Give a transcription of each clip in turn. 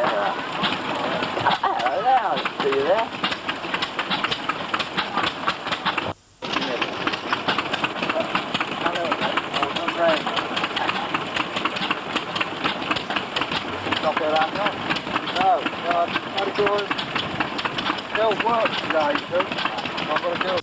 See you there. Not there that night? No, I had to go and still work today, so I've got to go.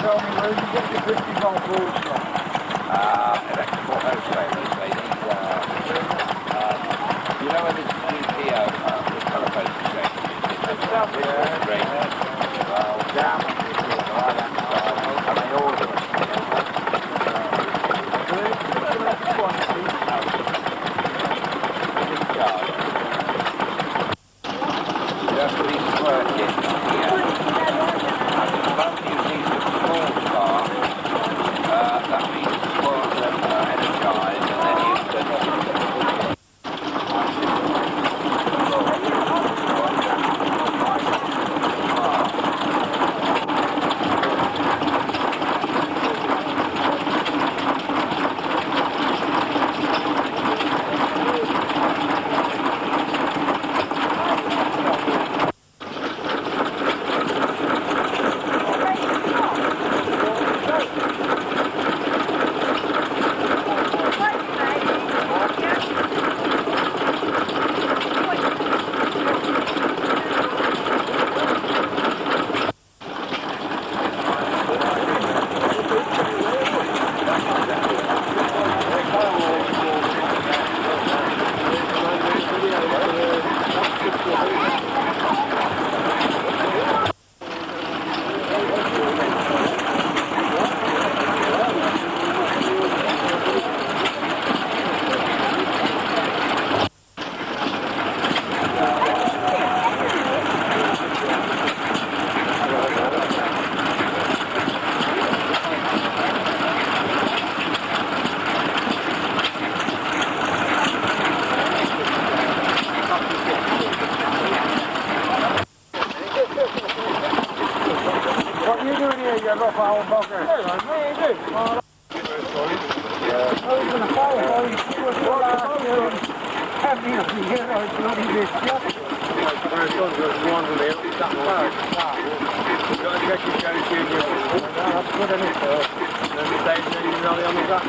tell me where you get your 50-volt balls from? Electrical wholesalers, they need, you know where this UPO, the telephone exchange, well, down on the right-hand side, and they order them. You have to be squirted here. And the moment you need the small spark, that means the coils are energized, and then you can... What are you doing here, you rough old bugger? What are you doing? I was going to follow you. You were have me up here, I was bloody this job. You've got to check your carriage in your... That's good, isn't it? Then the days that you rally on the back.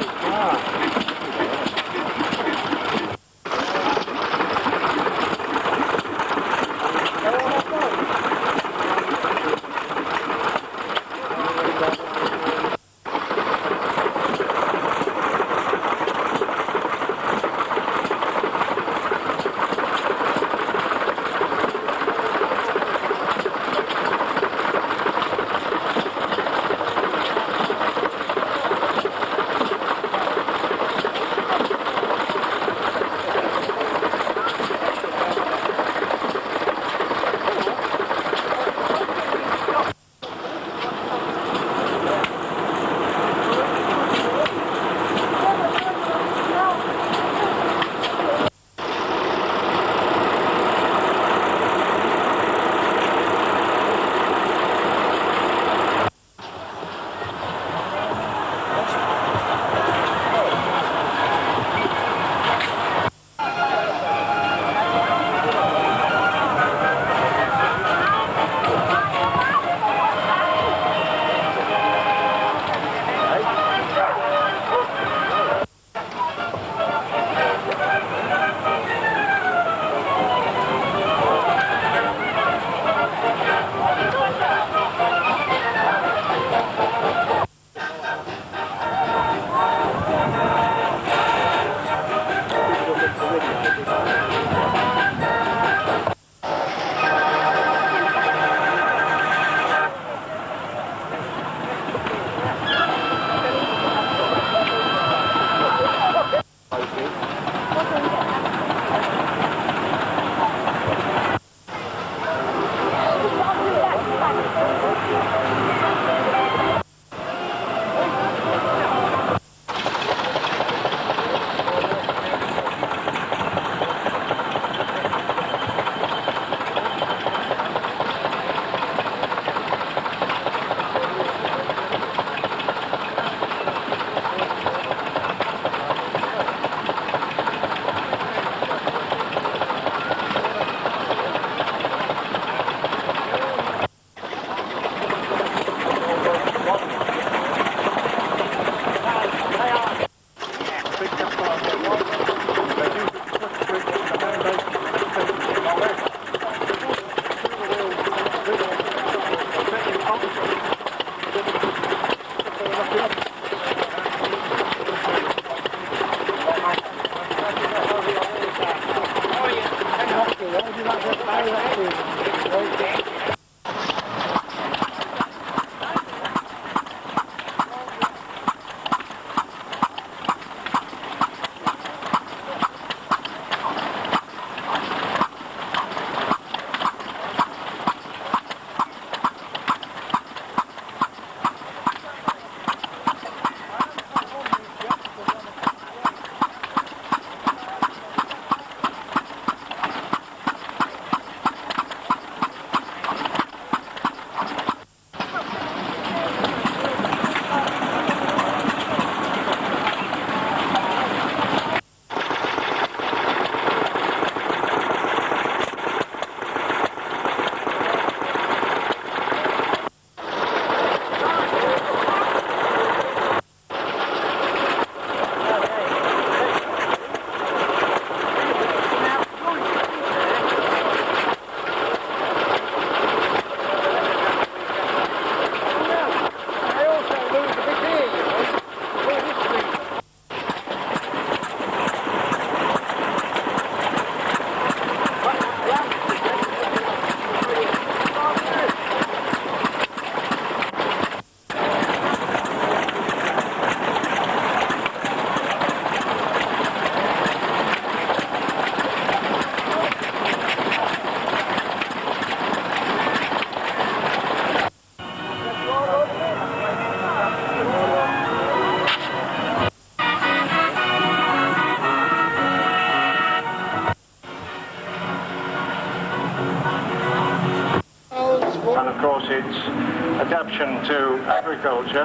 introduction to agriculture,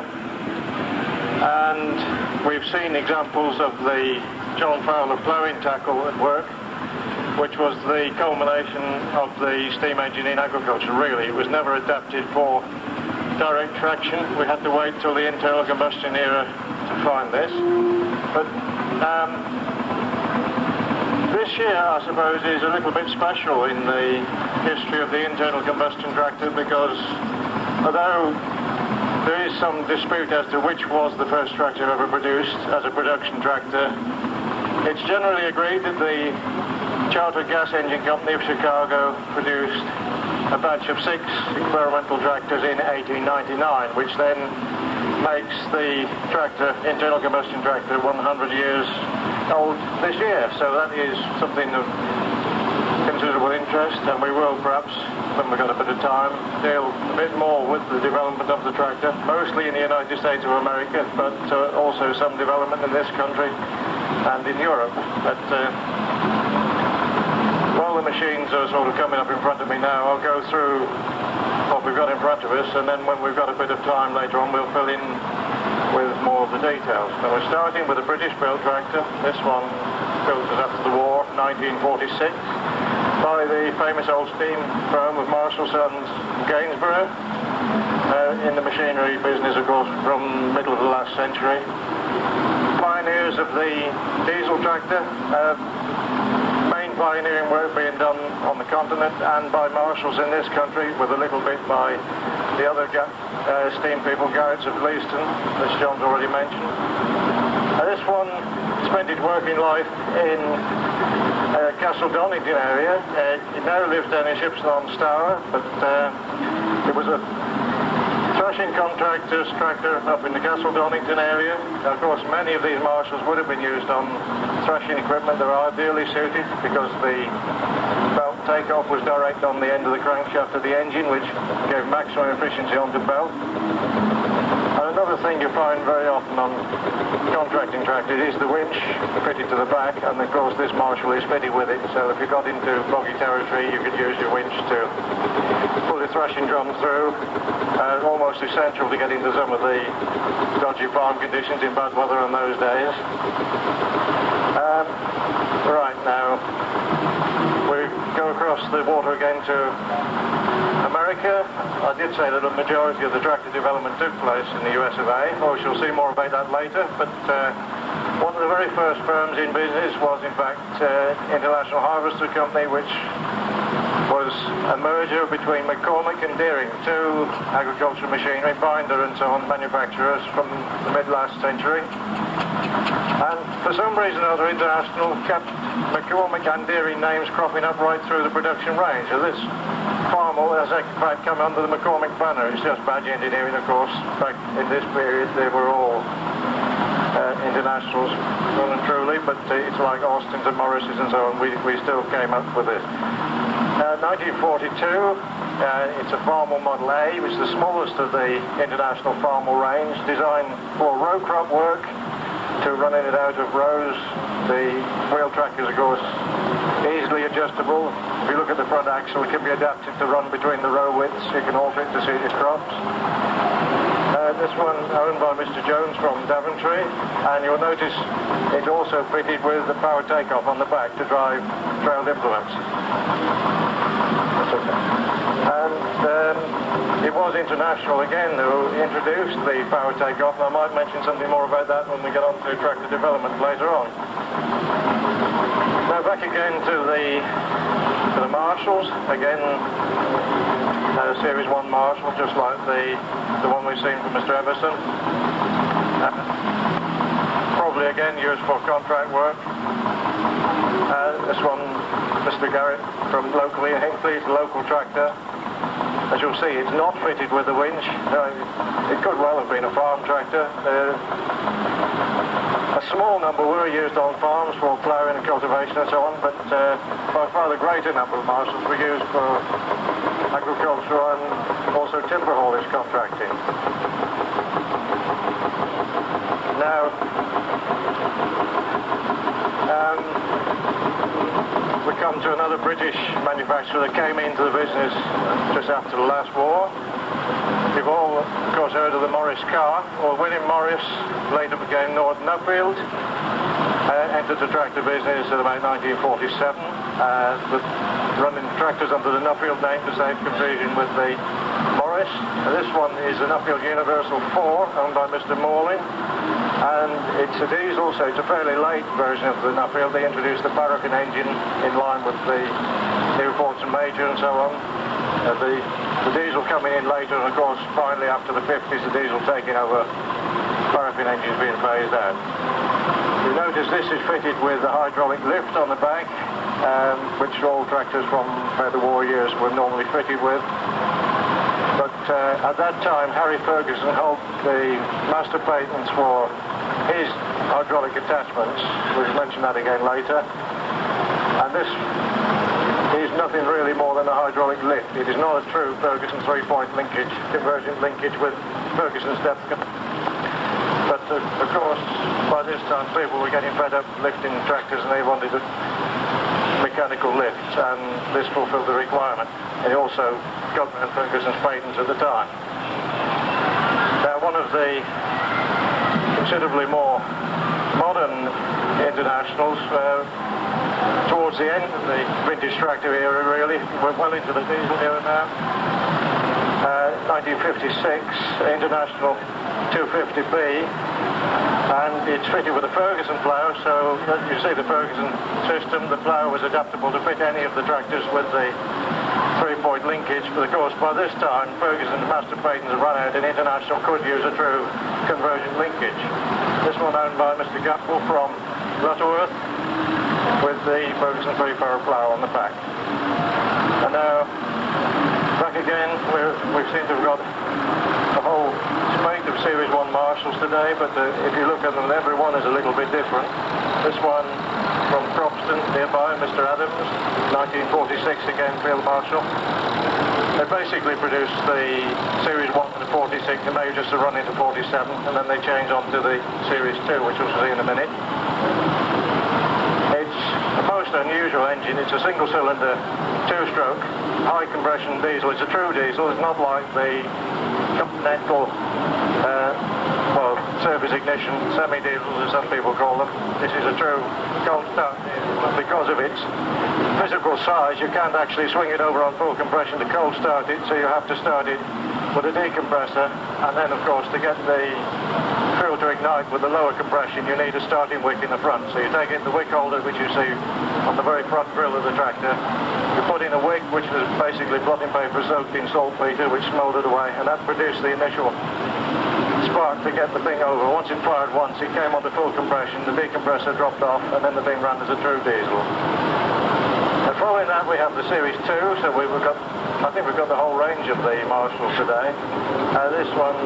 and we've seen examples of the John Fowler ploughing tackle at work, which was the culmination of the steam engine in agriculture, really. It was never adapted for direct traction. We had to wait till the internal combustion era to find this. But this year, I suppose, is a little bit special in the history of the internal combustion tractor, because although there is some dispute as to which was the first tractor ever produced as a production tractor, it's generally agreed that the Chartered Gas Engine Company of Chicago produced a batch of 6 experimental tractors in 1899, which then makes the tractor, internal combustion tractor, 100 years old this year. So that is something of considerable interest, and we will perhaps, when we've got a bit of time, deal a bit more with the development of the tractor, mostly in the United States of America, but also some development in this country and in Europe. But while the machines are sort of coming up in front of me now, I'll go through what we've got in front of us, and then when we've got a bit of time later on, we'll fill in with more of the details. So we're starting with a British-built tractor. This one built just after the war, 1946, by the famous old steam firm of Marshall Sons Gainsborough, in the machinery business, of course, from the middle of the last century. Pioneers of the diesel tractor, pioneering work being done on the continent and by Marshalls in this country, with a little bit by the other steam people, Garrett's of Leiston, as John's already mentioned. This one spent its working life in Castle Donington area. It now lives down in Shipston on Stour, but it was a thrashing contractor's tractor up in the Castle Donington area. Of course, many of these Marshalls would have been used on thrashing equipment. They're ideally suited because the belt takeoff was direct on the end of the crankshaft of the engine, which gave maximum efficiency onto belt. And another thing you find very often on contracting tractors is the winch fitted to the back, and of course this Marshall is fitted with it, so if you got into boggy territory you could use your winch to pull the thrashing drum through. Almost essential to get into some of the dodgy farm conditions in bad weather in those days. Right, now we go across the water again to America. I did say that a majority of the tractor development took place in the US of A. We shall see more about that later, but one of the very first firms in business was in fact International Harvester Company, which was a merger between McCormick and Deering, two agricultural machinery, binder and so on, manufacturers from the mid-last century. And for some reason or other, International kept McCormick and Deering names cropping up right through the production range. So this farm has in fact come under the McCormick banner. It's just badge engineering, of course. In fact, in this period, they were all Internationals, well and truly, but it's like Austins and Morrises and so on. We still came up with this. 1942, it's a Farmall Model A, which is the smallest of the International Farmall range, designed for row crop work, to run in and out of rows. The wheel track is, of course, easily adjustable. If you look at the front axle, it can be adapted to run between the row widths. You can alter it to suit your crops. This one owned by Mr. Jones from Daventry, and you'll notice it's also fitted with the power takeoff on the back to drive trailed implements. That's okay. And it was International again who introduced the power takeoff, and I might mention something more about that when we get on to tractor development later on. Now back again to the Marshalls, again Series 1 Marshall, just like the one we've seen from Mr. Everson. Probably again used for contract work. This one, Mr. Garrett from locally in Hinckley, it's a local tractor. As you'll see, it's not fitted with the winch. It could well have been a farm tractor. A small number were used on farms for ploughing and cultivation and so on, but by far the greater number of Marshalls were used for agricultural and also timber haulage contracting. Now, we come to another British manufacturer that came into the business just after the last war. You've all Morris car. Well, William Morris later became Norton Nuffield, entered the tractor business at about 1947, running tractors under the Nuffield name to save confusion with the Morris. This one is a Nuffield Universal 4, owned by Mr. Morley, and it's a diesel, so it's a fairly late version of the Nuffield. They introduced the paraffin engine in line with the Newports and Major and so on. The diesel coming in later, and of course finally after the 50s the diesel taking over, paraffin engines being phased out. You notice this is fitted with a hydraulic lift on the back, which all tractors from the war years were normally fitted with. But at that time Harry Ferguson held the master patents for his hydraulic attachments. We'll mention that again later. And this is nothing really more than a hydraulic lift. It is not a true Ferguson 3-point linkage, conversion linkage with Ferguson's depth. But of course, by this time people were getting fed up lifting tractors and they wanted a mechanical lift, and this fulfilled the requirement. It also got Ferguson's patents at the time. Now, one of the considerably more modern internationals, towards the end of the vintage tractor era really, we're well into the diesel era now. 1956 International 250B, and it's fitted with a Ferguson plough, so you see the Ferguson system. The plough was adaptable to fit any of the tractors with the 3-point linkage, but of course by this time Ferguson's master patents had run out and International could use a true conversion linkage. This one owned by Mr. Gamble from Lutterworth, with the Ferguson 3-power plough on the back. And now back again, we seem to have got the whole spate of Series 1 Marshalls today, but if you look at them, every one is a little bit different. This one from Cropston nearby, Mr. Adams, 1946 again, Field Marshal. They basically produced the Series 1 to the 46, and they just to run into 47, and then they change on to the Series 2, which we'll see in a minute. It's a most unusual engine. It's a single-cylinder, 2-stroke, high-compression diesel. It's a true diesel. It's not like the continental, surface ignition semi-diesels, as some people call them. This is a true cold start diesel. Because of its physical size, you can't actually swing it over on full compression to cold start it, so you have to start it with a decompressor, and then of course to get the fuel to ignite with the lower compression you need a starting wick in the front. So you take in the wick holder, which you see on the very front grille of the tractor, you put in a wick which was basically blotting paper soaked in saltpeter, which smouldered away, and that produced the initial spark to get the thing over. Once it fired once, it came on to full compression, the decompressor dropped off, and then the thing ran as a true diesel. And following that we have the Series 2, so I think we've got the whole range of the Marshalls today. This one,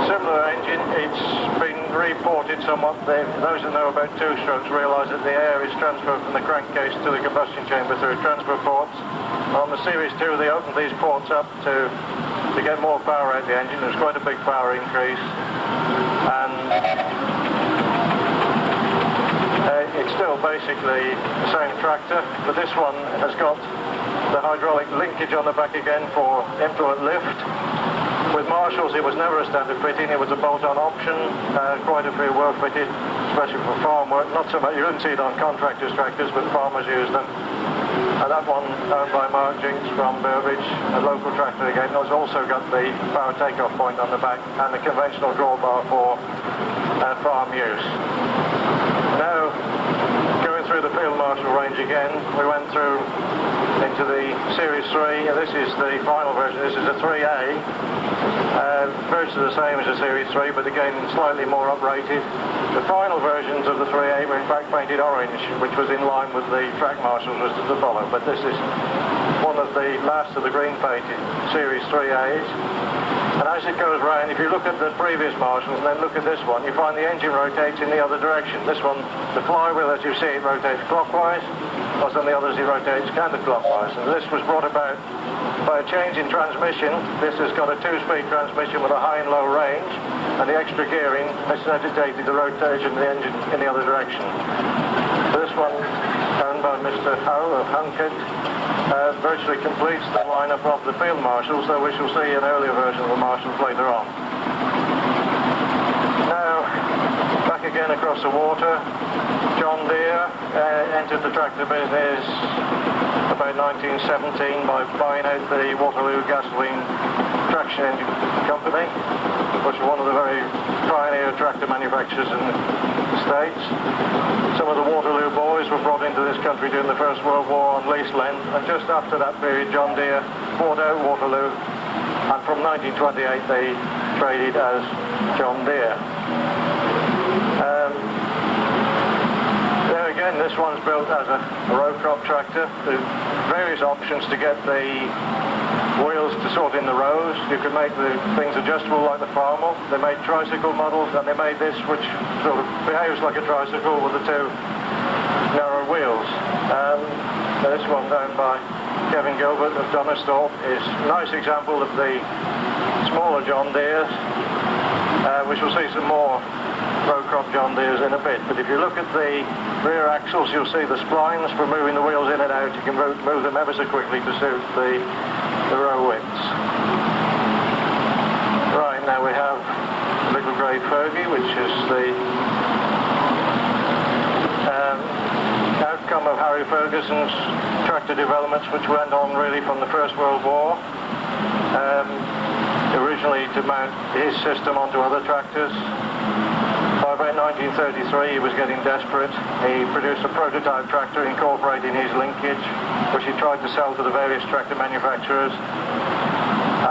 similar engine, it's been reported somewhat. Those that know about 2-strokes realise that the air is transferred from the crankcase to the combustion chamber through transfer ports. On the Series 2 they opened these ports up to get more power out of the engine. There's quite a big power increase, and it's still basically the same tractor, but this one has got the hydraulic linkage on the back again for influent lift. With Marshalls it was never a standard fitting, it was a bolt-on option. Quite a few were fitted, especially for farm work. Not so much, you wouldn't see it on contractors' tractors, but farmers use them. That one owned by Mark Jinks from Burbage, a local tractor again, has also got the power takeoff point on the back and the conventional drawbar for farm use. Now, going through the Field Marshal range again, we went through into the Series 3, and this is the final version. This is a 3A, virtually the same as the Series 3, but again slightly more uprated. The final versions of the 3A were in fact painted orange, which was in line with the track Marshalls was to follow, but this is one of the last of the green painted Series 3As. And as it goes round, if you look at the previous Marshalls and then look at this one, you find the engine rotates in the other direction. This one, the flywheel, as you see, it rotates clockwise, whilst on the others it rotates counterclockwise. And this was brought about by a change in transmission. This has got a 2-speed transmission with a high and low range, and the extra gearing necessitated the rotation of the engine in the other direction. This one, owned by Mr. Howe of Hunkett, virtually completes the lineup of the field marshals, though we shall see an earlier version of the marshals later on. Now, back again across the water, John Deere entered the tractor business about 1917 by buying out the Waterloo Gasoline Traction Engine Company, which was one of the very pioneer tractor manufacturers in the States. Some of the Waterloo boys were brought into this country during the First World War on lease lend, and just after that period John Deere bought out Waterloo, and from 1928 they traded as John Deere. There again, this one's built as a row crop tractor. There's various options to get the wheels to sort in the rows. You can make the things adjustable like the Farmel. They made tricycle models, and they made this which sort of behaves like a tricycle with the two narrow wheels. This one down by Kevin Gilbert of Donisthorpe is a nice example of the smaller John Deeres. We shall see some more row crop John Deeres in a bit, but if you look at the rear axles, you'll see the splines for moving the wheels in and out. You can move them ever so quickly to suit the row widths. Right, now we have Little Grey Fergie, which is the outcome of Harry Ferguson's tractor developments, which went on really from the First World War. Originally to mount his system onto other tractors. By about 1933 he was getting desperate. He produced a prototype tractor incorporating his linkage, which he tried to sell to the various tractor manufacturers.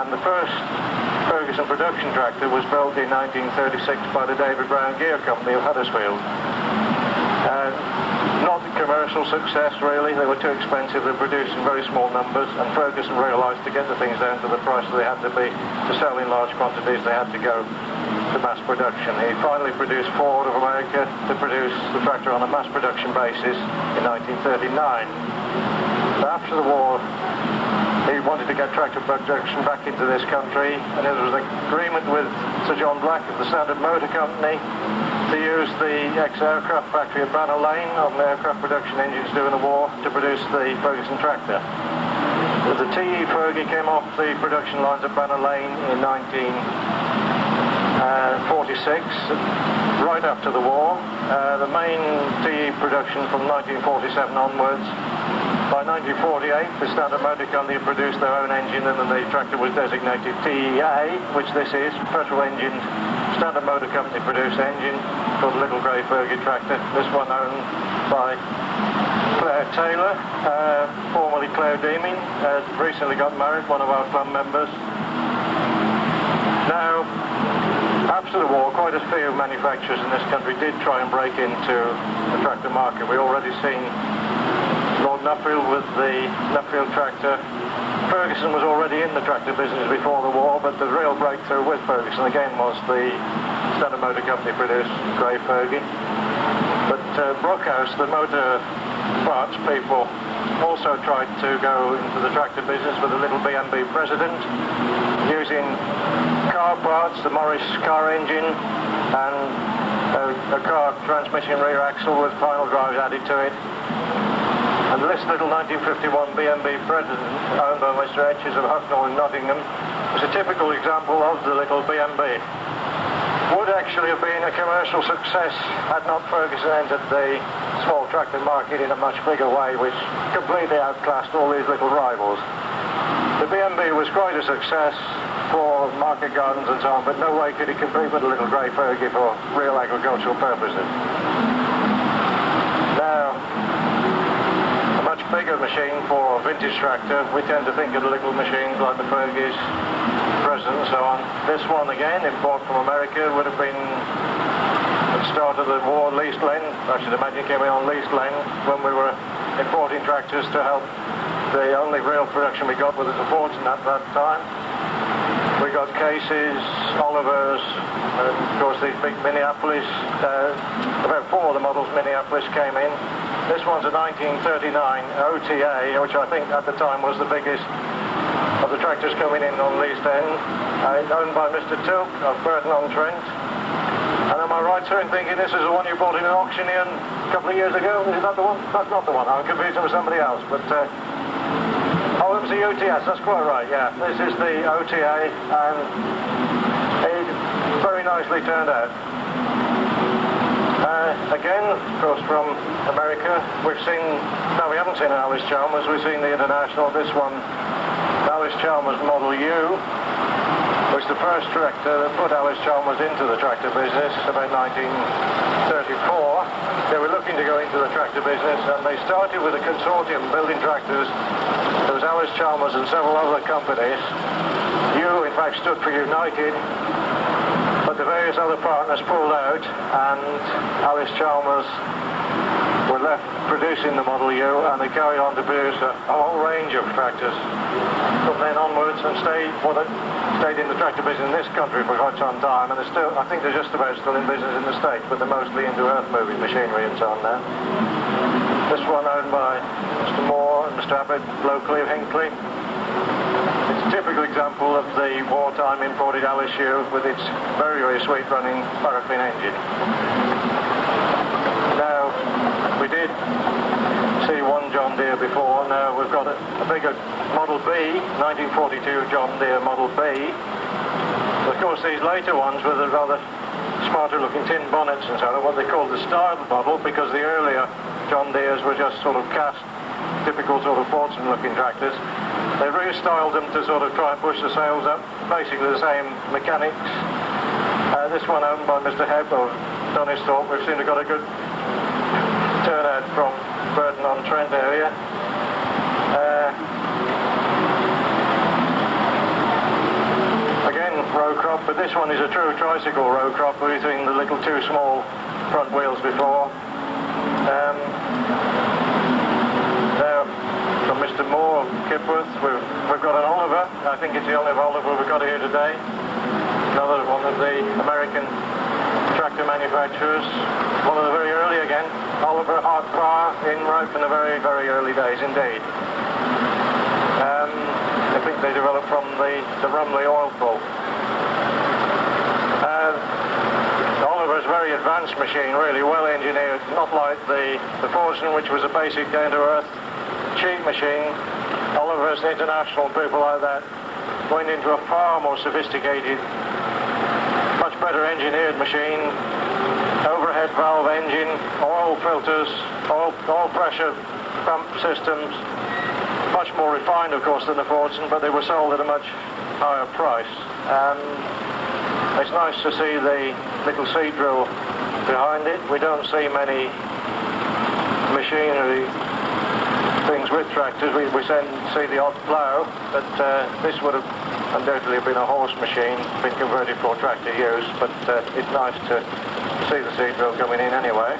And the first Ferguson production tractor was built in 1936 by the David Brown Gear Company of Huddersfield. Not a commercial success really, they were too expensive, they produced in very small numbers, and Ferguson realised to get the things down to the price they had to be, to sell in large quantities, they had to go to mass production. He finally produced Ford of America to produce the tractor on a mass production basis in 1939. But after the war, he wanted to get tractor production back into this country, and there was an agreement with Sir John Black of the Standard Motor Company to use the ex-aircraft factory at Banner Lane on the aircraft production engines during the war to produce the Ferguson tractor. The TE Fergie came off the production lines at Banner Lane in 1946, right after the war. The main TE production from 1947 onwards. By 1948, the Standard Motor Company produced their own engine, and then the tractor was designated TEA, which this is, petrol engine, Standard Motor Company produced engine, called Little Grey Fergie tractor. This one owned by Claire Taylor, formerly Claire Deeming, recently got married, one of our club members. Now, after the war, quite a few manufacturers in this country did try and break into the tractor market. We already seen Lord Nuffield with the Nuffield tractor. Ferguson was already in the tractor business before the war, but the real breakthrough with Ferguson again was the Standard Motor Company produced Grey Fergie. But Brookhouse, the motor parts people, also tried to go into the tractor business with a little B&B President, using car parts, the Morris car engine, and a car transmission rear axle with final drives added to it. And this little 1951 B&B President, owned by Mr. Etches of Hucknall in Nottingham, is a typical example of the little B&B. Would actually have been a commercial success had not Ferguson entered the small tractor market in a much bigger way, which completely outclassed all these little rivals. The B&B was quite a success for market gardens and so on, but no way could it compete with a Little Grey Fergie for real agricultural purposes. Now, bigger machine for a vintage tractor. We tend to think of the little machines like the Fergies, President and so on. This one again, import from America, would have been at the start of the war leased lend. I should imagine it came in on leased lend when we were importing tractors to help. The only real production we got was a Fortune at that time. We got Cases, Olivers, and of course these big Minneapolis, about 4 of the models Minneapolis came in. This one's a 1939 OTA, which I think at the time was the biggest of the tractors coming in on leased end, owned by Mr. Tilk of Burton-on-Trent. And am I right, sir, in thinking this is the one you bought in an auction here a couple of years ago? Is that the one? That's not the one. I'm confusing with somebody else, but the UTS, that's quite right, yeah. This is the OTA, and it very nicely turned out. Again, of course, from America, we haven't seen an Alice Chalmers, we've seen the International. This one, Alice Chalmers Model U, was the first tractor that put Alice Chalmers into the tractor business about 1934. They were looking to go into the tractor business, and they started with a consortium building tractors. There was Alice Chalmers and several other companies. U, in fact, stood for United, but the various other partners pulled out, and Alice Chalmers were left producing the Model U, and they carried on to produce a whole range of tractors from then onwards, and stayed in the tractor business in this country for quite some time, and they're still, I think they're just about still in business in the States, but they're mostly into earth-moving machinery and so on now. This one owned by Mr. Moore and Mr. Abbott, locally of Hinckley. It's a typical example of the wartime imported Alice U with its very, very sweet running paraffin engine. Now, we did see one John Deere before. Now we've got a bigger Model B, 1942 John Deere Model B. Of course, these later ones with the rather smarter looking tin bonnets and so on, what they call the styled model, because the earlier John Deeres were just sort of cast, typical sort of sportsman looking tractors. They restyled them to sort of try and push the sales up, basically the same mechanics. This one owned by Mr. Hebb of Donisthorpe. We've seen we've got a good turnout from Burton-on-Trent area. Again, row crop, but this one is a true tricycle row crop. We've seen the little two small front wheels before. Now, from Mr. Moore of Kipworth, we've got an Oliver. I think it's the only Oliver we've got here today. Another one of the American tractor manufacturers. One of the very early again. Oliver hard power in right from the very, very early days indeed. I think they developed from the Rumley oil pull. Oliver's a very advanced machine, really well engineered, not like the Fortune, which was a basic down-to-earth cheap machine. Oliver's International, people like that, went into a far more sophisticated, much better engineered machine. Overhead valve engine, oil filters, oil pressure pump systems, much more refined of course than the Fortune, but they were sold at a much higher price. It's nice to see the little seed drill behind it. We don't see many machinery things with tractors. We see the odd plough, but this would have undoubtedly been a horse machine, been converted for tractor use, but it's nice to see the seed drill coming in anyway.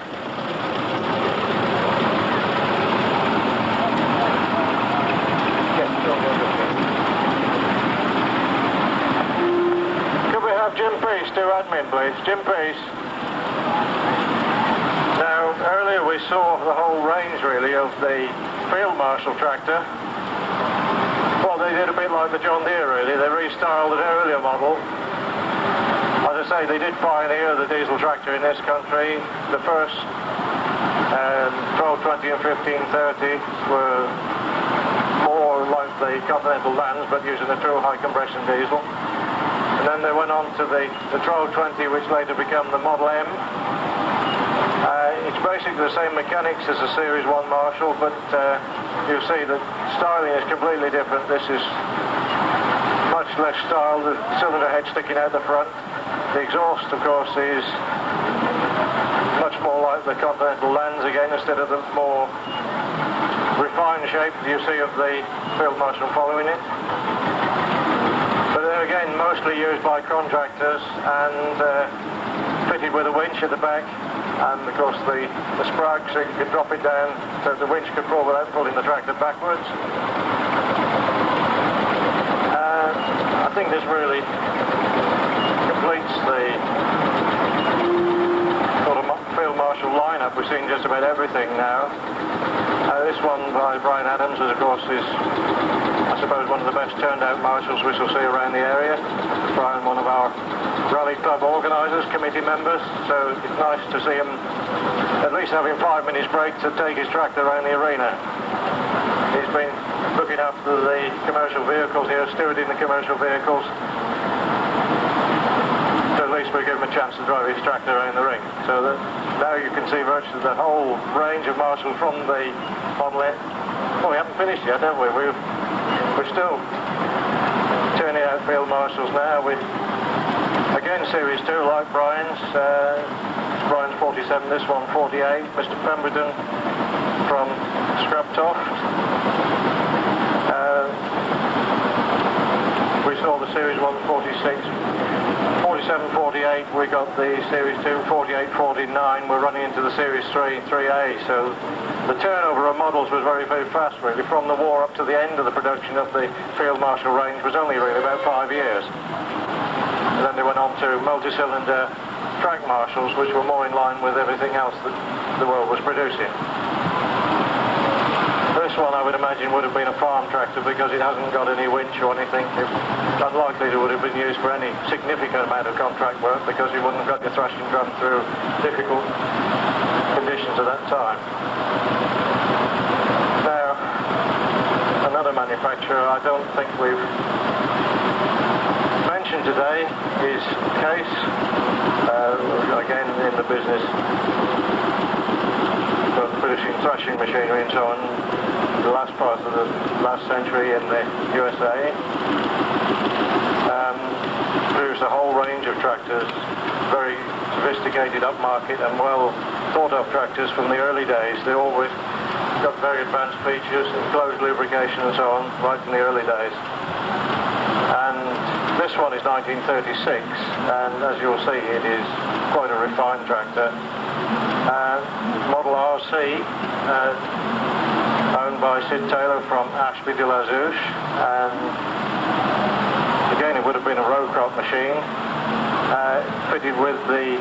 Could we have Jim Peace do admin, please? Jim Peace. Now, earlier we saw the whole range, really, of the field marshal tractor. Well, they did a bit like the John Deere, really. They restyled an earlier model. As I say, they did pioneer the diesel tractor in this country. The first 1220 and 1530 were more like the Continental Lands, but using a true high compression diesel. And then they went on to the 1220, which later became the Model M. It's basically the same mechanics as the Series 1 Marshall, but you'll see that styling is completely different. This is much less styled, the cylinder head sticking out the front. The exhaust, of course, is much more like the Continental Lands again, instead of the more refined shape you see of the Field Marshal following it. But they're again mostly used by contractors and fitted with a winch at the back, and of course the sprag, so you could drop it down so the winch could pull without pulling the tractor backwards. I think this really completes the sort of Field Marshal lineup. We've seen just about everything now. This one by Brian Adams, of course, is, I suppose, one of the best turned out marshals we shall see around the area. Brian, one of our rally club organisers, committee members, so it's nice to see him at least having 5 minutes break to take his tractor around the arena. He's been looking after the commercial vehicles here, stewarding the commercial vehicles. So at least we give him a chance to drive his tractor around the ring. So that now you can see virtually the whole range of marshals from the onlet. Well, we haven't finished yet, have we? We're still turning out field marshals now with, again, Series 2, like Brian's. Brian's 47, this one 48. Mr. Pemberton from Scraptoft. We saw the Series 1 46. 47, 48, we got the Series 2, 48, 49. We're running into the Series 3, 3A. So the turnover of models was very, very fast, really. From the war up to the end of the production of the Field Marshal range was only really about 5 years. And then they went on to multi-cylinder track marshals, which were more in line with everything else that the world was producing. This one, I would imagine, would have been a farm tractor because it hasn't got any winch or anything. It's unlikely it would have been used for any significant amount of contract work because you wouldn't have got your thrashing drum through difficult conditions at that time. Now, another manufacturer I don't think we've mentioned today is Case, again in the business of producing thrashing machinery and so on, the last part of the last century in the USA. Produced a whole range of tractors, very sophisticated upmarket and well thought of tractors from the early days. They always got very advanced features, enclosed lubrication and so on, right from the early days. And this one is 1936, and as you'll see, it is quite a refined tractor. Model RC, owned by Sid Taylor from Ashby de la Zouche, and again it would have been a row crop machine, fitted with the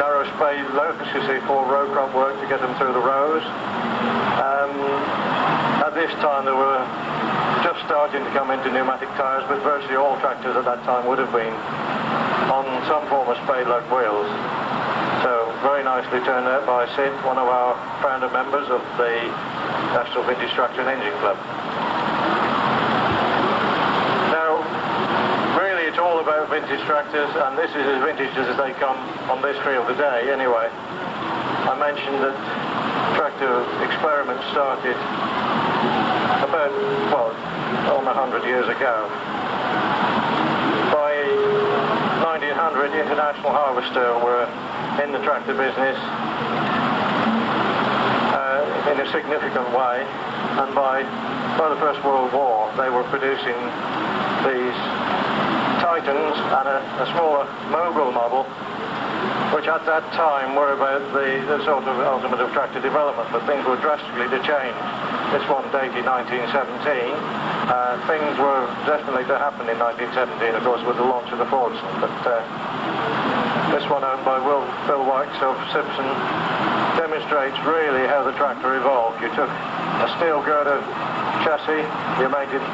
narrow spade locus, you see, for row crop work to get them through the rows. At this time they were just starting to come into pneumatic tyres, but virtually all tractors at that time would have been on some form of spade lock wheels. So very nicely turned out by Sid, one of our founder members of the National Vintage Tractor and Engine Club. Now, really it's all about vintage tractors, and this is as vintage as they come on this field today anyway. I mentioned that tractor experiments started about, well, on 100 years ago. By 1900, International Harvester were in the tractor business in a significant way, and by the First World War they were producing these Titans and a smaller Mogul model, which at that time were about the sort of ultimate of tractor development, but things were drastically to change. This one dated 1917. Things were definitely to happen in 1917, of course, with the launch of the Fordson, but this one, owned by Bill Wykes of Simpson, demonstrates really how the tractor evolved. You took a steel girder chassis, you made it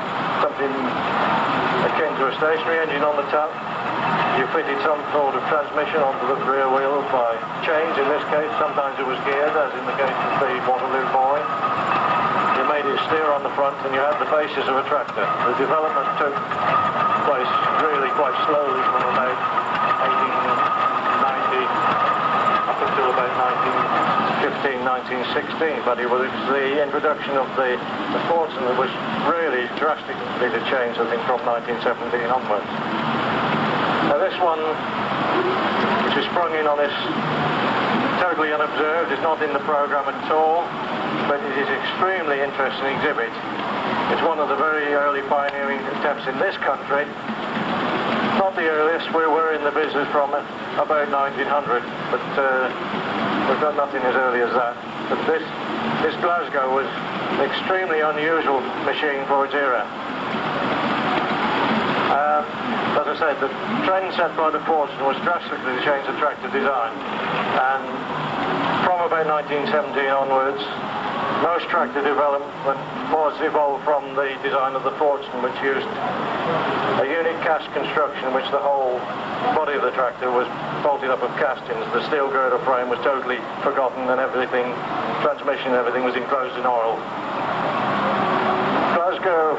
something akin to a stationary engine on the top, you fitted some sort of transmission onto the rear wheel by chains in this case, sometimes it was geared, as in the case of the Waterloo Boy. You made it steer on the front and you had the basis of a tractor. The development took place really quite slowly from about 1890 up until about 1915, 1916, but it was the introduction of the Fordson that was really drastically to change, I think, from 1917 onwards. Now this one, which is sprung in on this totally unobserved, is not in the programme at all, but it is an extremely interesting exhibit. It's one of the very early pioneering attempts in this country. Not the earliest, we were in the business from about 1900, but we've got nothing as early as that. But this Glasgow was an extremely unusual machine for its era. As I said, the trend set by the Fordson was drastically to change the tractor design, and from about 1917 onwards, most tractor development was evolved from the design of the Fordson, which used a unique cast construction, which the whole body of the tractor was bolted up of castings. The steel girder frame was totally forgotten, and everything, transmission and everything, was enclosed in oil. Tesco,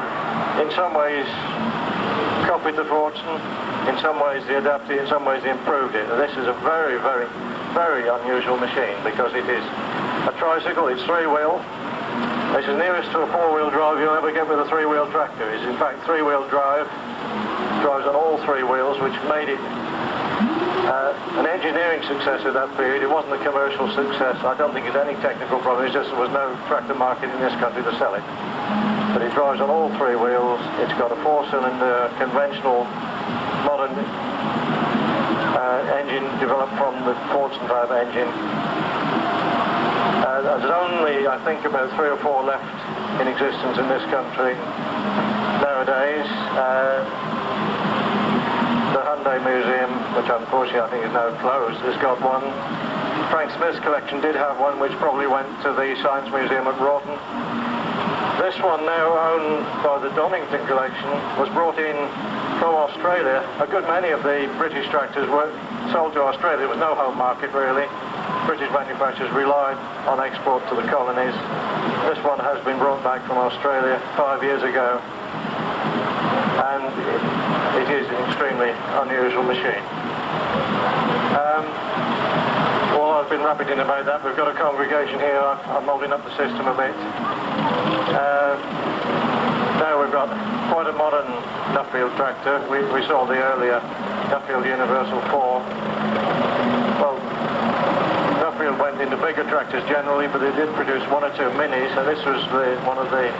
in some ways, copied the Fordson. In some ways they adapted it, in some ways they improved it. And this is a very, very, very unusual machine because it is a tricycle, it's three-wheel. It's as nearest to a four-wheel drive you'll ever get with a three-wheel tractor. It's in fact three-wheel drive, drives on all three wheels, which made it an engineering success at that period. It wasn't a commercial success. I don't think it's any technical problem, it's just there was no tractor market in this country to sell it. But it drives on all three wheels. It's got a four-cylinder, conventional, modern engine developed from the Fordson valve engine. There's only, I think, about 3 or 4 left in existence in this country nowadays. The Hyundai Museum, which unfortunately I think is now closed, has got one. Frank Smith's collection did have one, which probably went to the Science Museum at Broughton. This one, now owned by the Donington collection, was brought in from Australia. A good many of the British tractors were sold to Australia. There was no home market really. British manufacturers relied on export to the colonies. This one has been brought back from Australia 5 years ago, and it is an extremely unusual machine. Well, I've been rabbiting about that. We've got a congregation here. I'm holding up the system a bit. Now we've got quite a modern Nuffield tractor. We saw the earlier Nuffield Universal 4. Well, Nuffield went into bigger tractors generally, but they did produce 1 or 2 minis, and this was one of the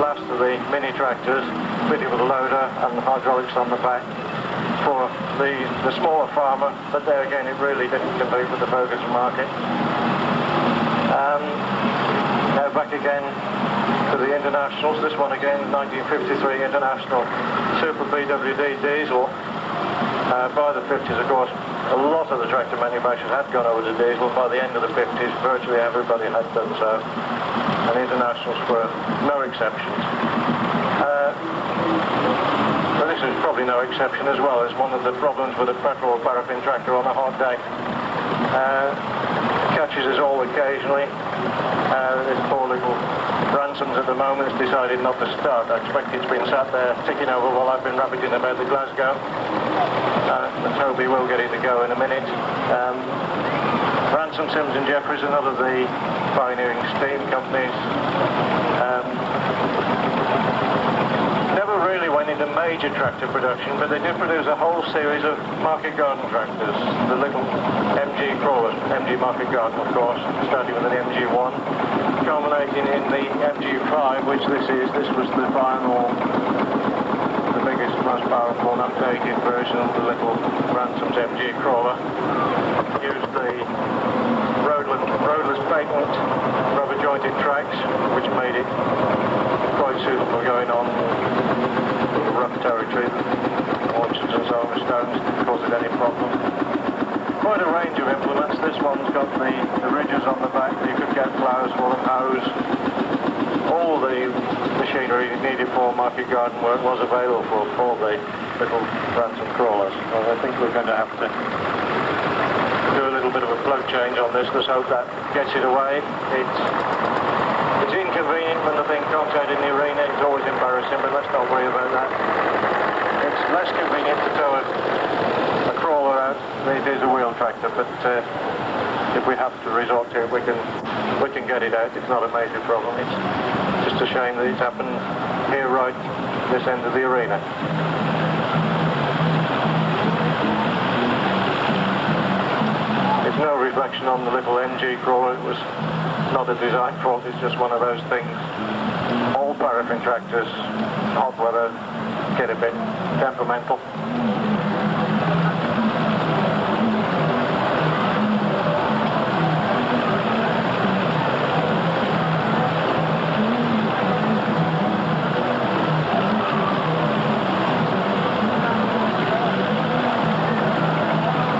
last of the mini tractors, fitted with a loader and hydraulics on the back for the smaller farmer, but there again it really didn't compete with the Ferguson market. Now back again to the internationals. This one again, 1953 International Super BWD diesel. By the 50s, of course, a lot of the tractor manufacturers had gone over to diesel. By the end of the 50s, virtually everybody had done so, and internationals were no exceptions. But this is probably no exception as well. It's one of the problems with a petrol or paraffin tractor on a hot day. Catches us all occasionally. This poor little Ransom's at the moment has decided not to start. I expect it's been sat there ticking over while I've been rabbiting about the Glasgow. Let's hope he will get it to go in a minute. Ransom, Sims and Jeffries, another of the pioneering steam companies. Never really went into major tractor production, but they did produce a whole series of market garden tractors. The little MG crawlers, MG market garden of course, starting with an MG1, culminating in the MG5, which this is. This was the final, the biggest, most powerful and updated version of the little Ransom's MG crawler. Used the roadless patent rubber jointed tracks, which made it quite suitable going on rough territory, orchards and so on, stones, didn't cause it any problem. Quite a range of implements. This one's got the ridges on the back. You could get ploughs for them, hoes. All the machinery needed for market garden work was available for the little Ransom crawlers. Well, I think we're going to have to do a little bit of a float change on this. Let's hope that gets it away. It's inconvenient when the thing conks out in the arena. It's always embarrassing, but let's not worry about that. It's less convenient to tow a crawler out than it is a wheel tractor, but if we have to resort to it, we can get it out. It's not a major problem. It's just a shame that it's happened here right this end of the arena. It's no reflection on the little MG crawler. It was not a design fault, it's just one of those things. All paraffin tractors, hot weather, get a bit temperamental.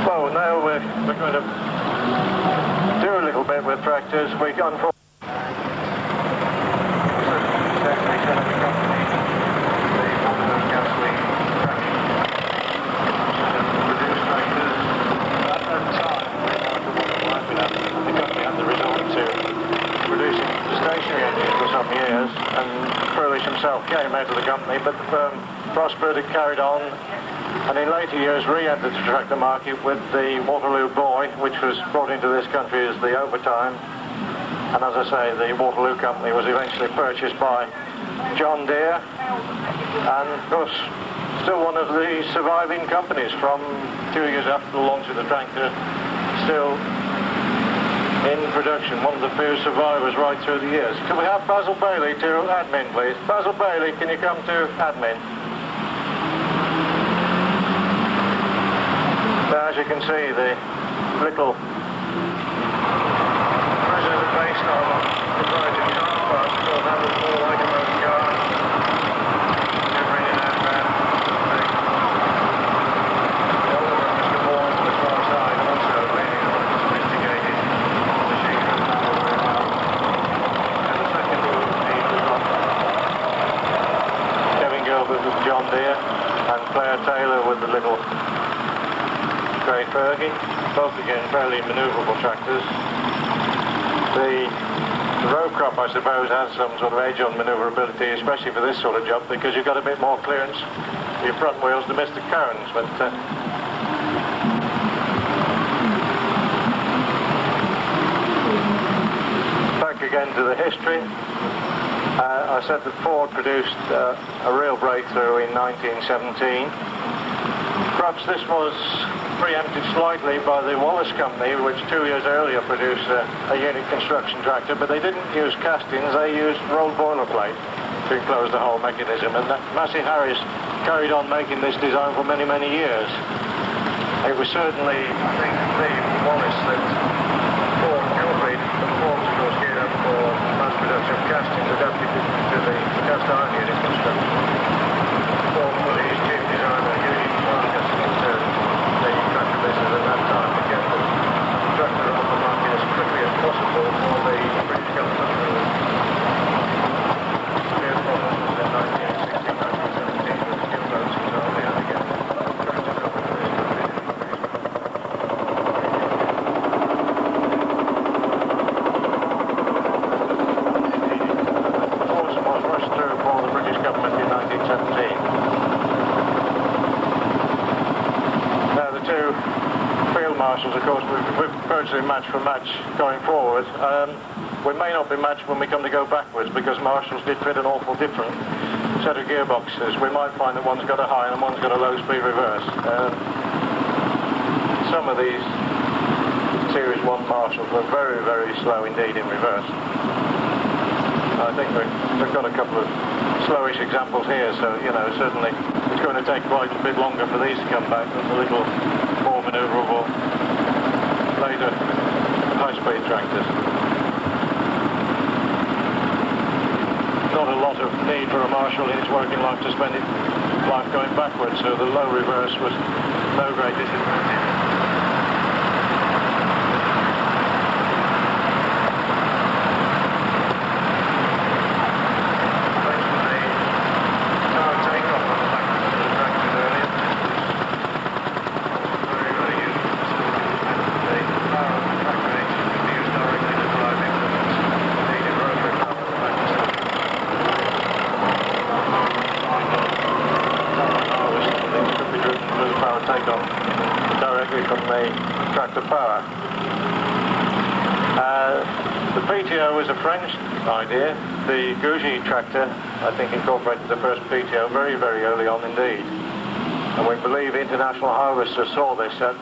So now we're going to do a little bit with tractors. We got for himself came prospered, it carried on, and in later years re-entered the tractor market with the Waterloo Boy, which was brought into this country as the Overtime. And as I say, the Waterloo company was eventually purchased by John Deere, and of course still one of the surviving companies from 2 years after the launch of the tractor, still in production, one of the few survivors right through the years. Can we have Basil Bailey to admin, please? Basil Bailey, can you come to admin? Now, as you can see, the little president based on proprietary car parts, because that was more like a motor car. John Deere, and Sid Taylor with the little grey Fergie, both again fairly manoeuvrable tractors. The row crop, I suppose, has some sort of edge on manoeuvrability, especially for this sort of job, because you've got a bit more clearance for your front wheels to miss the cones. But back again to the history. I said that Ford produced a real breakthrough in 1917. Perhaps this was preempted slightly by the Wallace Company, which 2 years earlier produced a unit construction tractor, but they didn't use castings, they used rolled boilerplate to enclose the whole mechanism. And Massey Harris carried on making this design for many, many years. It was certainly, I think, the Wallace that Ford copied, and Ford, of course, geared up for mass production of castings adapted to the cast iron unit construction. Ford put his chief designer, unique markets, into the tractor business at that time to get the tractor on the market as quickly as possible for the British government. There were problems in 1916, 1917 with skill boats and so on. They had to get tractors up into this country. Of course, we're virtually match for match going forward. We may not be matched when we come to go backwards, because Marshalls did fit an awful different set of gearboxes. We might find that one's got a high and one's got a low speed reverse. Some of these Series 1 Marshalls were very, very slow indeed in reverse. I think we've got a couple of slowish examples here, so, you know, certainly it's going to take quite a bit longer for these to come back than the little more manoeuvrable later high-speed tractors. Not a lot of need for a Marshall in its working life to spend its life going backwards, so the low reverse was no great disadvantage. The PTO was a French idea. The Gougy tractor, I think, incorporated the first PTO very, very early on indeed. And we believe International Harvester saw this at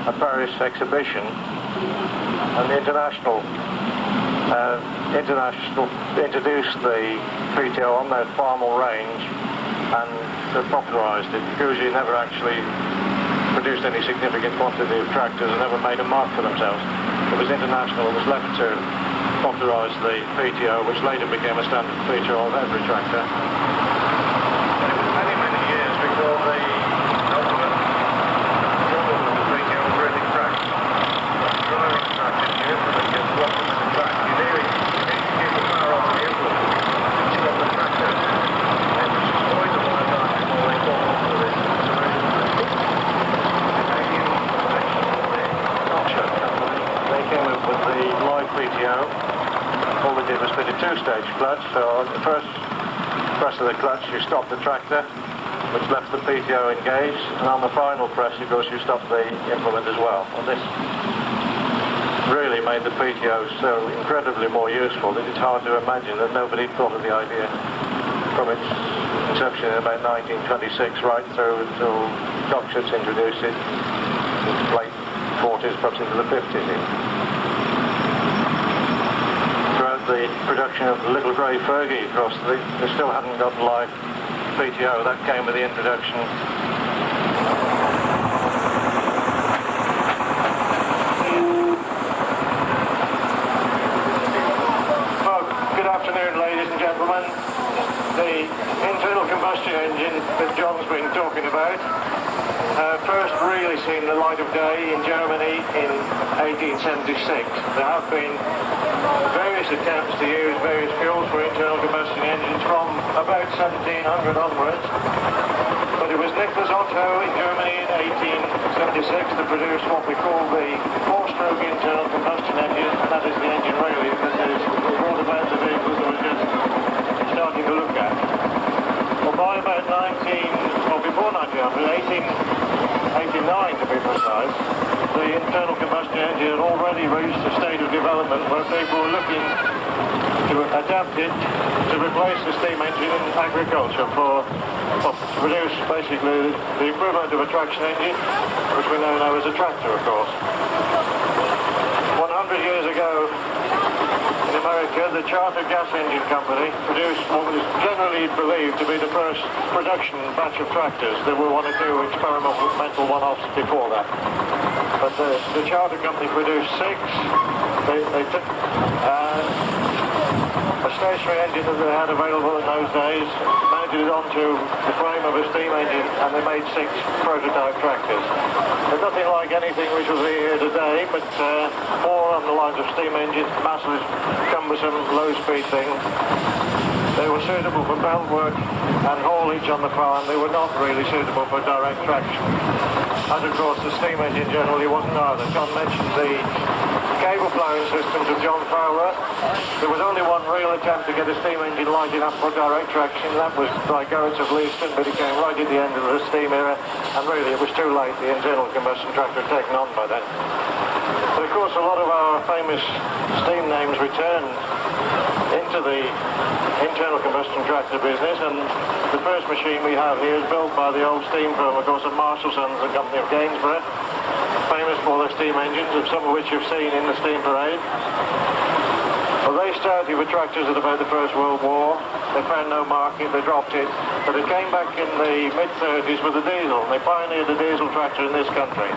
a Paris exhibition, and the International introduced the PTO on their Farmall range and popularised it. Gougy never actually produced any significant quantity of tractors and never made a mark for themselves. It was International that was left to popularise the PTO, which later became a standard feature of every tractor. And it was many, many years before the ultimate trouble with the PTO was really cracked. Driving a tractor, you implement gets blocked in the track. You need to keep the power off the implement and stop the tractor. It was always a long time before they caught on to this. They came up with the live PTO. All they did was fit a two-stage clutch, so on the first press of the clutch you stop the tractor, the which left the PTO engaged, and on the final press, of course, you stop the implement as well. And this really made the PTO so incredibly more useful that it's hard to imagine that nobody thought of the idea from its inception in about 1926 right through until Coxett's introduced it in the late 40s, perhaps into the 50s even. Throughout the production of the Little Grey Fergie, of course, they still hadn't got live PTO. That came with the introduction. Well, good afternoon, ladies and gentlemen. The internal combustion engine that John's been talking about first really seen the light of day in Germany in 1876. There have been various attempts to use various fuels for internal combustion engines from about 1700 onwards, but it was Nicholas Otto in Germany in 1876 that produced what we call the four-stroke internal combustion engine, and that is the engine really that is brought about the vehicles that we're just starting to look at. Well, by about before 1900, 1889 to be precise, the internal combustion engine had already reached a state of development where people were looking to adapt it to replace the steam engine in agriculture to produce basically the equivalent of a traction engine, which we now know as a tractor, of course. 100 years ago, in America, the Charter Gas Engine Company produced what was generally believed to be the first production batch of tractors. There were one or two experimental one-offs before that. But the Charter Company produced 6. They took a stationary engine that they had available in those days, mounted it onto the frame of a steam engine, and they made 6 prototype tractors. There's nothing like anything which will be here today, but more on the lines of steam engines, massive, cumbersome, low-speed things. They were suitable for belt work and haulage on the farm. They were not really suitable for direct traction. And of course, the steam engine generally wasn't either. John mentioned the cable flowing systems of John Fowler. There was only one real attempt to get a steam engine light enough for direct traction. That was by Goetz of Leiston, but it came right at the end of the steam era, and really it was too late. The internal combustion tractor had taken on by then. But of course, a lot of our famous steam names returned into the internal combustion tractor business, and the first machine we have here is built by the old steam firm, of course, of Marshall Sons and Company of Gainsborough, famous for their steam engines, of some of which you've seen in the steam parade. Well, they started with tractors at about the First World War. They found no market, they dropped it, but it came back in the mid-30s with the diesel. They pioneered the diesel tractor in this country.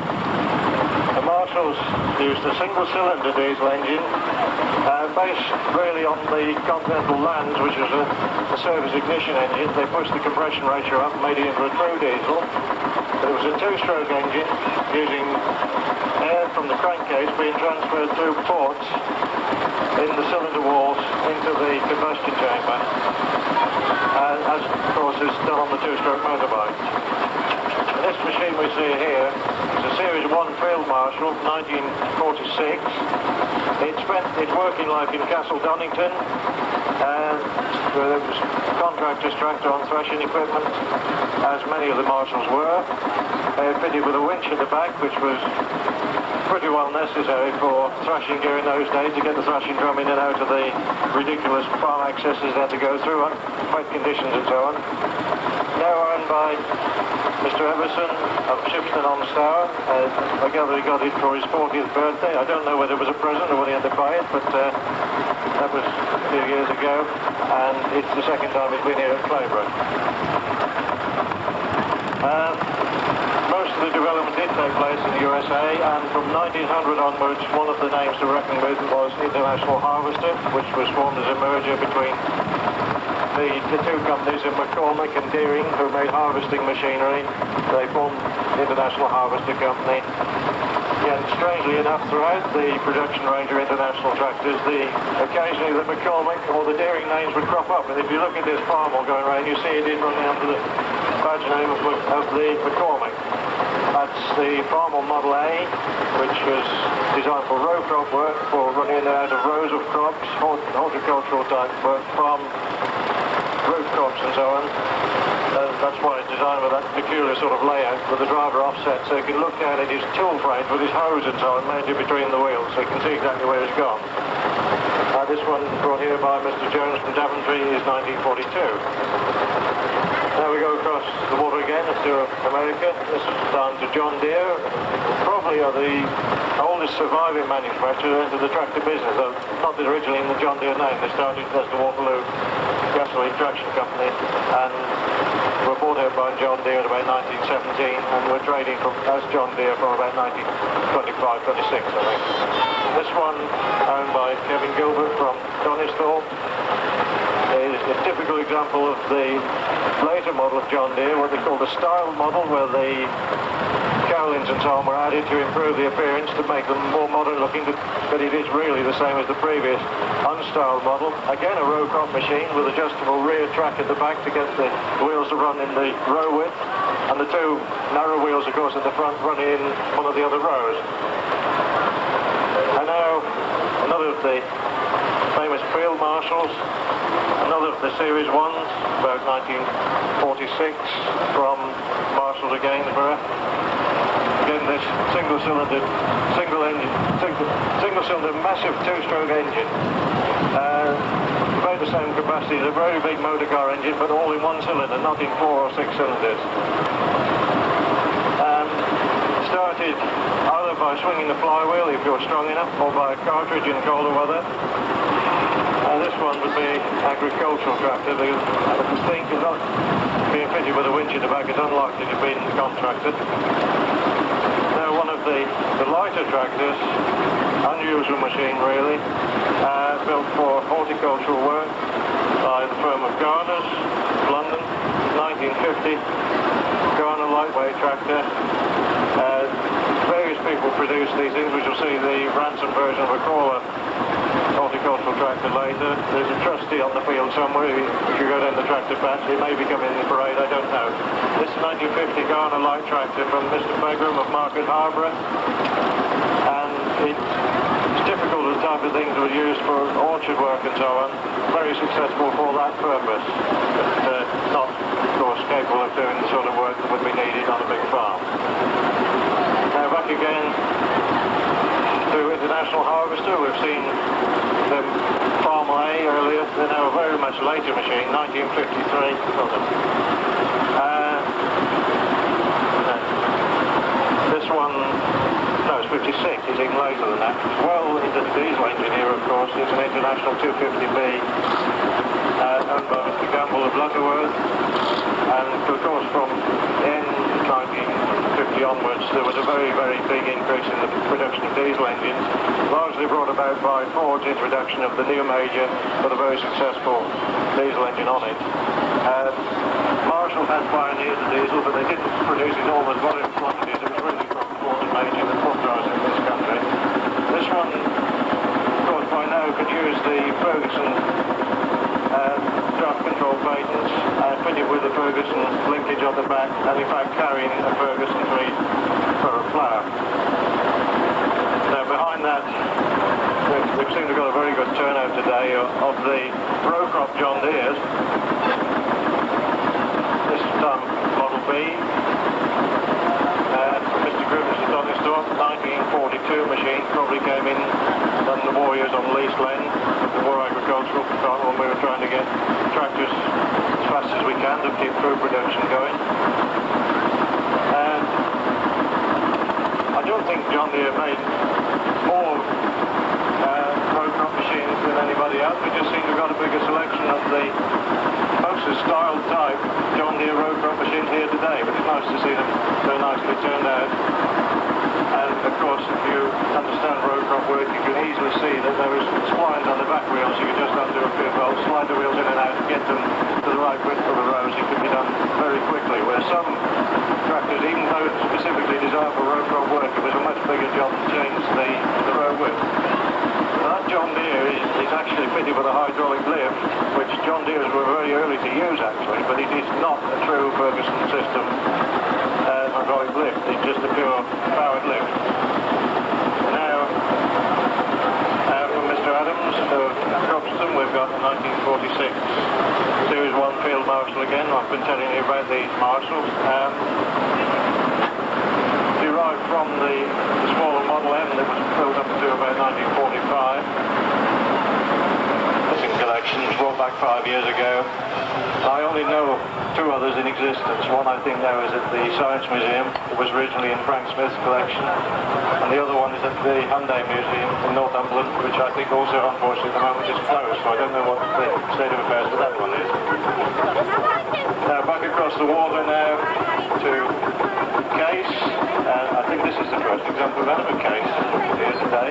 The Marshalls used a single-cylinder diesel engine, based really on the Continental Lands, which was a service ignition engine. They pushed the compression ratio up and made it into a true diesel. But it was a 2-stroke engine using air from the crankcase being transferred through ports in the cylinder walls into the combustion chamber, as of course is done on the 2-stroke motorbike. And this machine we see here is a Series 1 Field Marshal, 1946. It spent its working life in Castle Donington, where there was a contractor's tractor on threshing equipment, as many of the Marshalls were. Fitted with a winch at the back, which was pretty well necessary for thrashing gear in those days to get the thrashing drum in and out of the ridiculous farm accesses they had to go through on wet conditions and so on. Now owned by Mr. Everson of Shipston on Stour. I gather he got it for his 40th birthday. I don't know whether it was a present or whether he had to buy it, but that was a few years ago, and it's the second time he's been here at Claybrooke. Most of the development did take place in the USA, and from 1900 onwards, one of the names to reckon with was International Harvester, which was formed as a merger between the two companies of McCormick and Deering, who made harvesting machinery. They formed the International Harvester Company. And strangely enough, throughout the production range of international tractors, occasionally the McCormick or the Deering names would crop up. And if you look at this farmall going around, you see it in running under the badge name of the McCormick. That's the farmall Model A, which was designed for row crop work, for running in and out of rows of crops, horticultural type work, farm root crops and so on. That's why it's designed with that peculiar sort of layout with the driver offset, so you can look down at his tool frame with his hose and so on mounted between the wheels, so you can see exactly where it's gone. This one brought here by Mr. Jones from Daventry is 1942. Now we go across the water again to America. This is down to John Deere. Probably are the oldest surviving manufacturer into the tractor business, though not originally in the John Deere name. They started as the Waterloo Gasoline Traction Company and were bought out by John Deere in about 1917 and were trading as John Deere from about 1925-26, I think. This one, owned by Kevin Gilbert from Donisthorpe, is a typical example of the later model of John Deere, what they call the style model, where the cowlings and so on were added to improve the appearance, to make them more modern looking, but it is really the same as the previous unstyled model. Again, a row crop machine with adjustable rear track at the back to get the wheels to run in the row width, and the two narrow wheels, of course, at the front running in one of the other rows. And now, another of the famous field marshals, another of the Series 1s, about 1946, from Marshall to Gainsborough. Again, this single-cylinder, massive two-stroke engine. About the same capacity as a very big motor car engine, but all in one cylinder, not in 4 or 6 cylinders. Started either by swinging the flywheel if you're strong enough, or by a cartridge in colder weather. This one would be agricultural tractor. The thing is not being fitted with a winch in the back. It's unlikely to be contracted. Now, one of the lighter tractors, unusual machine really, built for horticultural work by the firm of Garner's, London, 1950. Garner lightweight tractor. Various people produce these things. We shall see the ransom version of a crawler horticultural tractor later. There's a trustee on the field somewhere. If you go down the tractor patch, it may be coming in the parade, I don't know. This 1950 Garner light tractor from Mr. Pegram of Market Harborough, and it's typical of the type of things that were used for orchard work and so on. Very successful for that purpose, but not, of course, capable of doing the sort of work that would be needed on a big farm. Now back again to International Harvester. We've seen the Farm A earlier. They're now a very much later machine, 1953. This one, no, it's 56. It's even later than that. Well into the diesel engine here, of course. It's an International 250B owned by Mr. Gamble of Lutterworth. And of course, from the end 1950 onwards, there was a very, very big increase in the production of diesel engines, largely brought about by Ford's introduction of the new major with a very successful diesel engine on it. Marshall had pioneered the diesel, but they didn't produce it all in volume quantities. It was really from Ford and major that popularised it in this country. This one, of course, by now could use the Ferguson draft control patents, fitted with the Ferguson linkage on the back, and in fact carrying a Ferguson 3 for a plough. Now behind that, we've seemed to have got a very good turnout today of the row crop John Deere's. This Model B. Mr. Griffiths at Donisthorpe, 1942 machine, probably came in when the war years on lease lend, the war agricultural department, when we were trying to get tractors as fast as we can to keep food production going. I don't think John Deere made more row crop machines than anybody else. We just seem to have got a bigger selection of the mostly styled type John Deere row crop machines here today, but it's nice to see them so nicely turned out. And of course, if you understand row crop work, you can easily see that there is splines on the back wheels. You can just undo a few bolts, slide the wheels in and out, get them to the right width for the rows. It can be done very quickly, where some tractors, even though it's specifically designed for row crop work, it was a much bigger job to change the row width. That John Deere is actually fitted with a hydraulic lift, which John Deere's were very early to use actually, but it is not a true Ferguson system hydraulic lift. It's just a pure powered lift. Now, from Mr. Adams of Cropston, we've got a 1946 Series 1 field Marshall again. I've been telling you about these Marshalls. Derived from the smaller Model M that was built up to about 1945. Missing collection was brought back 5 years ago. I only know 2 others in existence. One I think now is at the Science Museum. It was originally in Frank Smith's collection. And the other one is at the Hyundai Museum in Northumberland, which I think also, unfortunately, at the moment is closed. So I don't know what the state of affairs with that one is. Now, back across the water now to Case. I think this is the first example of a case here today.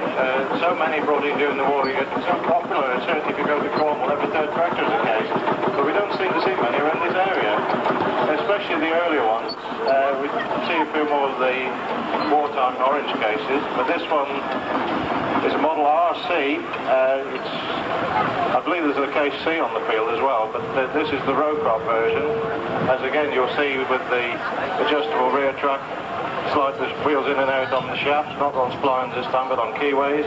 So many brought in during the war, you get so popular, certainly if you go to Cornwall, every third tractor is a case. But we don't seem to see many around this area, especially the earlier ones. We see a few more of the wartime orange cases, but this one is a Model RC. I believe there's a case C on the field as well, but this is the row crop version. As again you'll see with the adjustable rear track, slide the wheels in and out on the shafts, not on splines this time, but on keyways.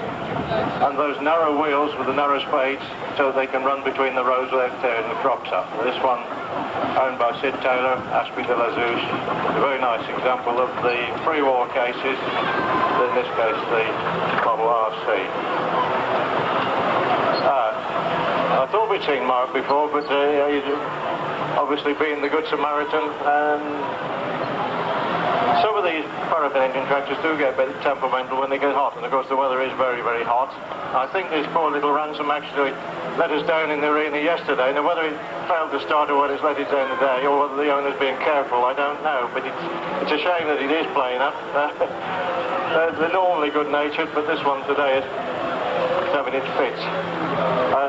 And those narrow wheels with the narrow spades so they can run between the rows without tearing the crops up. This one, owned by Sid Taylor, Ashby de la Zouche, a very nice example of the pre-war cases, in this case the Model RC. I thought we'd seen Mark before, but obviously being the Good Samaritan, some of these paraffin engine tractors do get a bit temperamental when they get hot, and of course the weather is very, very hot. I think this poor little Ransom actually let us down in the arena yesterday. Now whether it failed to start or whether it's let it down today, or whether the owner's being careful, I don't know, but it's a shame that it is playing up. They're normally good-natured, but this one today is having its fits.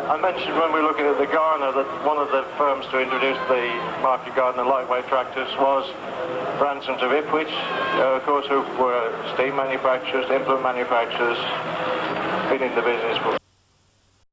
I mentioned when we were looking at the Garner that one of the firms to introduce the Market Gardener lightweight tractors was Branson's of Ipswich, of course, who were steam manufacturers, implement manufacturers, been in the business for